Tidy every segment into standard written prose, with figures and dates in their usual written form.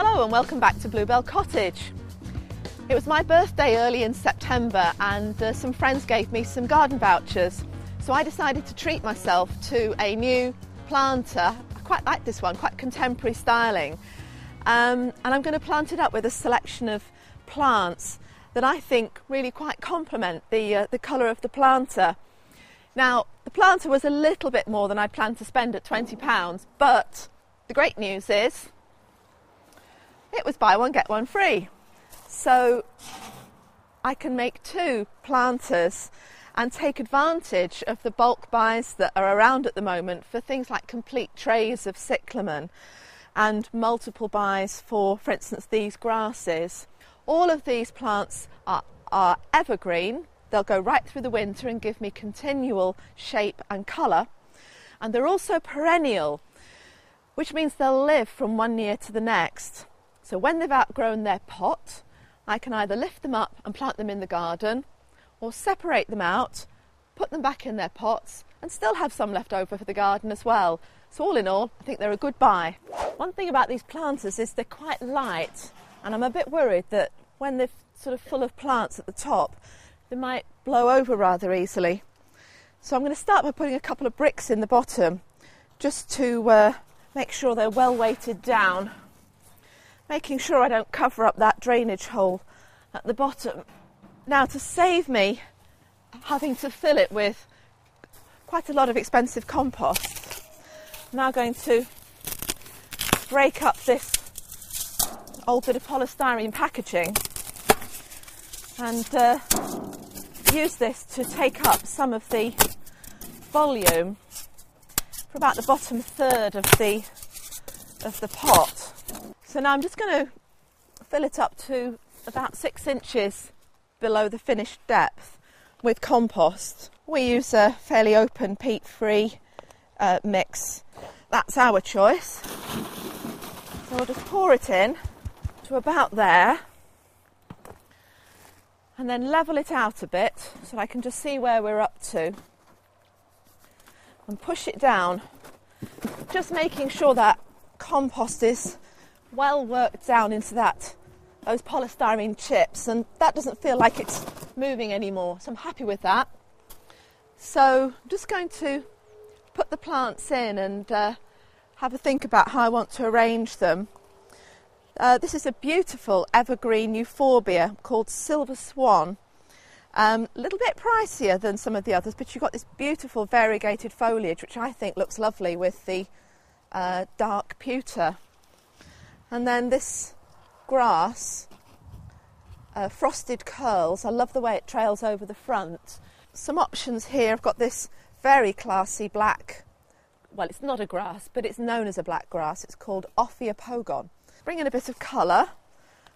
Hello and welcome back to Bluebell Cottage. It was my birthday early in September and some friends gave me some garden vouchers. So I decided to treat myself to a new planter. I quite like this one, quite contemporary styling. And I'm going to plant it up with a selection of plants that I think really quite complement the colour of the planter. Now, the planter was a little bit more than I planned to spend at £20, but the great news is it was buy one, get one free. So I can make two planters and take advantage of the bulk buys that are around at the moment for things like complete trays of cyclamen and multiple buys for instance, these grasses. All of these plants are evergreen. They'll go right through the winter and give me continual shape and colour. And they're also perennial, which means they'll live from one year to the next. So when they've outgrown their pot, I can either lift them up and plant them in the garden, or separate them out, put them back in their pots, and still have some left over for the garden as well. So all in all, I think they're a good buy. One thing about these planters is they're quite light, and I'm a bit worried that when they're sort of full of plants at the top, they might blow over rather easily. So I'm going to start by putting a couple of bricks in the bottom, just to make sure they're well weighted down, making sure I don't cover up that drainage hole at the bottom. Now, to save me having to fill it with quite a lot of expensive compost, I'm now going to break up this old bit of polystyrene packaging and use this to take up some of the volume for about the bottom third of the pot. So now I'm just going to fill it up to about 6 inches below the finished depth with compost. We use a fairly open peat-free mix. That's our choice. So we'll just pour it in to about there and then level it out a bit so I can just see where we're up to and push it down, just making sure that compost is well worked down into those polystyrene chips, and that doesn't feel like it's moving anymore, so I'm happy with that. So I'm just going to put the plants in and have a think about how I want to arrange them. This is a beautiful evergreen euphorbia called Silver Swan. A little bit pricier than some of the others, but you've got this beautiful variegated foliage which I think looks lovely with the dark pewter. And then this grass, frosted curls. I love the way it trails over the front. Some options here. I've got this very classy black, well, it's not a grass, but it's known as a black grass. It's called Ophiopogon. Bring in a bit of colour.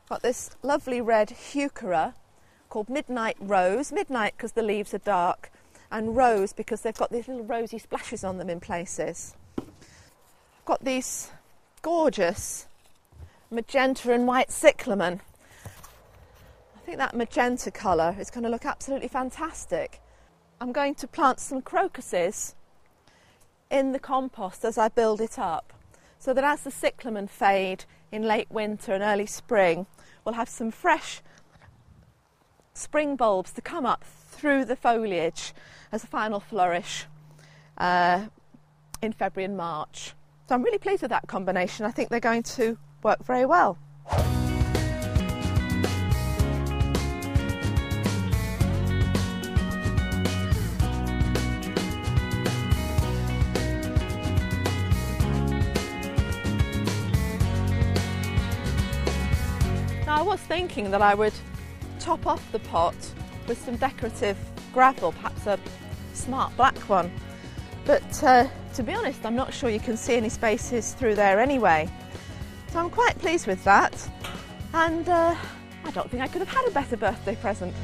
Got this lovely red heuchera called Midnight Rose. Midnight because the leaves are dark, and rose because they've got these little rosy splashes on them in places. I've got these gorgeous magenta and white cyclamen. I think that magenta colour is going to look absolutely fantastic. I'm going to plant some crocuses in the compost as I build it up, so that as the cyclamen fade in late winter and early spring, we'll have some fresh spring bulbs to come up through the foliage as a final flourish in February and March. So I'm really pleased with that combination. I think they're going to work very well. Now, I was thinking that I would top off the pot with some decorative gravel, perhaps a smart black one, but to be honest, I'm not sure you can see any spaces through there anyway. So I'm quite pleased with that, and I don't think I could have had a better birthday present.